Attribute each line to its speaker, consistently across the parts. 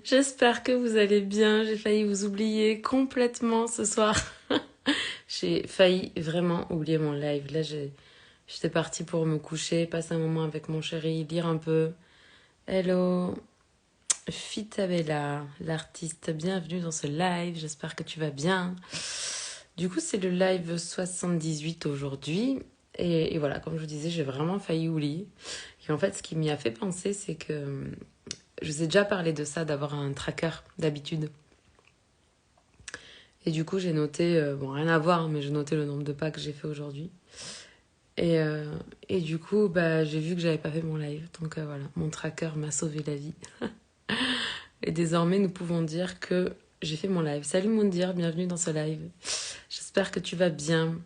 Speaker 1: J'espère que vous allez bien. J'ai failli vous oublier complètement ce soir. J'ai failli vraiment oublier mon live. Là, j'étais partie pour me coucher, passer un moment avec mon chéri, lire un peu. Hello, Fitabella, l'artiste. Bienvenue dans ce live. J'espère que tu vas bien. Du coup, c'est le live 78 aujourd'hui. Et voilà, comme je vous disais, j'ai vraiment failli oublier. Et en fait, ce qui m'y a fait penser, c'est que je vous ai déjà parlé de ça, d'avoir un tracker d'habitude. Et du coup, j'ai noté, bon, rien à voir, mais j'ai noté le nombre de pas que j'ai fait aujourd'hui. Et, euh, et du coup, bah, j'ai vu que j'avais pas fait mon live. Donc voilà, mon tracker m'a sauvé la vie. Et désormais, nous pouvons dire que j'ai fait mon live. Salut Moundir, bienvenue dans ce live. J'espère que tu vas bien.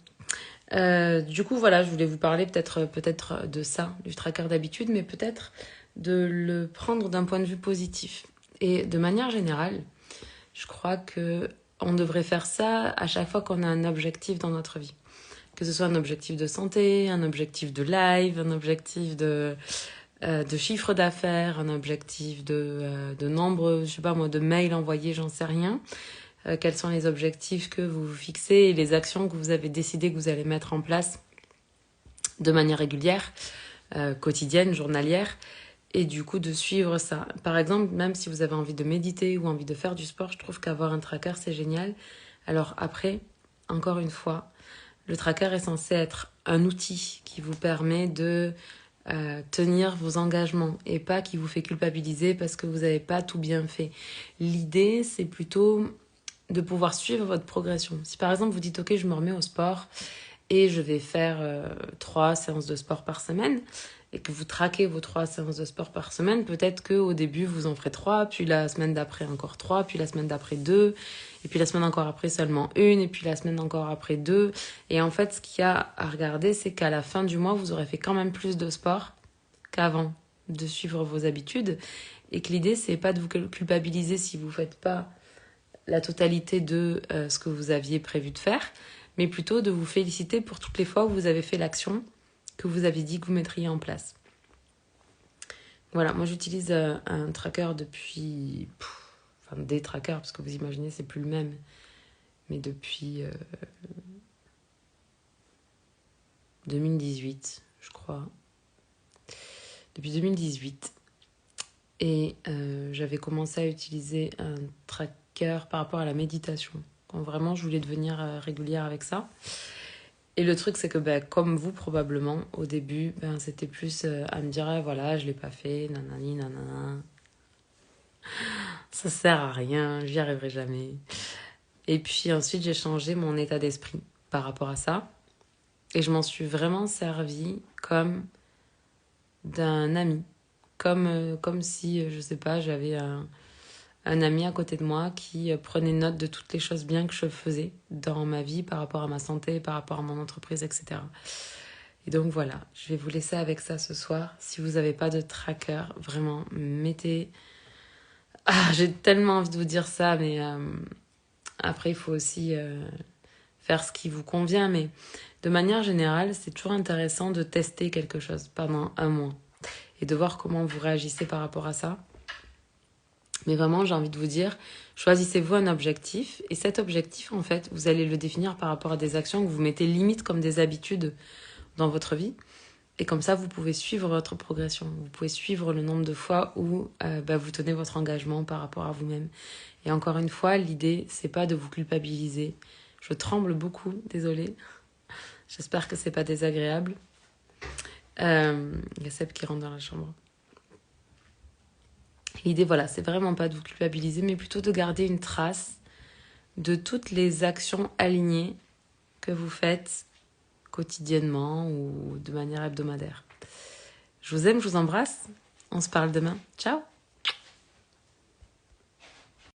Speaker 1: Du coup, voilà, je voulais vous parler peut-être de ça, du tracker d'habitude, mais peut-être de le prendre d'un point de vue positif. Et de manière générale, je crois que on devrait faire ça à chaque fois qu'on a un objectif dans notre vie. Que ce soit un objectif de santé, un objectif de live, un objectif de chiffre d'affaires, un objectif de nombre, je sais pas moi, de mails envoyés, j'en sais rien. Quels sont les objectifs que vous vous fixez et les actions que vous avez décidé que vous allez mettre en place de manière régulière, quotidienne, journalière, et du coup de suivre ça. Par exemple, même si vous avez envie de méditer ou envie de faire du sport, je trouve qu'avoir un tracker, c'est génial. Alors après, encore une fois, le tracker est censé être un outil qui vous permet de tenir vos engagements et pas qui vous fait culpabiliser parce que vous n'avez pas tout bien fait. L'idée, c'est plutôt de pouvoir suivre votre progression. Si par exemple vous dites ok, je me remets au sport et je vais faire 3 séances de sport par semaine et que vous traquez vos 3 séances de sport par semaine, peut-être qu'au début vous en ferez 3, puis la semaine d'après encore 3, puis la semaine d'après 2, et puis la semaine encore après seulement 1, et puis la semaine encore après 2. Et en fait, ce qu'il y a à regarder, c'est qu'à la fin du mois, vous aurez fait quand même plus de sport qu'avant de suivre vos habitudes, et que l'idée, c'est pas de vous culpabiliser si vous faites pas la totalité de ce que vous aviez prévu de faire, mais plutôt de vous féliciter pour toutes les fois où vous avez fait l'action que vous avez dit que vous mettriez en place. Voilà, moi j'utilise un tracker depuis... Enfin, des trackers, parce que vous imaginez, c'est plus le même. Mais depuis 2018, je crois. Depuis 2018. Et j'avais commencé à utiliser un tracker par rapport à la méditation. Quand vraiment je voulais devenir régulière avec ça. Et le truc, c'est que comme vous, probablement, au début, c'était plus à me dire, ah, voilà, je l'ai pas fait, nanani, nanana. Ça sert à rien, j'y arriverai jamais. Et puis ensuite, j'ai changé mon état d'esprit par rapport à ça. Et je m'en suis vraiment servi comme d'un ami. Comme si, je sais pas, j'avais un ami à côté de moi qui prenait note de toutes les choses bien que je faisais dans ma vie par rapport à ma santé, par rapport à mon entreprise, etc. Et donc voilà, je vais vous laisser avec ça ce soir. Si vous n'avez pas de tracker, vraiment, mettez... Ah, j'ai tellement envie de vous dire ça, mais après, il faut aussi faire ce qui vous convient. Mais de manière générale, c'est toujours intéressant de tester quelque chose pendant un mois et de voir comment vous réagissez par rapport à ça. Mais vraiment, j'ai envie de vous dire, choisissez-vous un objectif. Et cet objectif, en fait, vous allez le définir par rapport à des actions que vous mettez limite comme des habitudes dans votre vie. Et comme ça, vous pouvez suivre votre progression. Vous pouvez suivre le nombre de fois où vous tenez votre engagement par rapport à vous-même. Et encore une fois, l'idée, c'est pas de vous culpabiliser. Je tremble beaucoup, désolée. J'espère que c'est pas désagréable. Il y a Seb qui rentre dans la chambre. L'idée, voilà, c'est vraiment pas de vous culpabiliser, mais plutôt de garder une trace de toutes les actions alignées que vous faites quotidiennement ou de manière hebdomadaire. Je vous aime, je vous embrasse. On se parle demain. Ciao!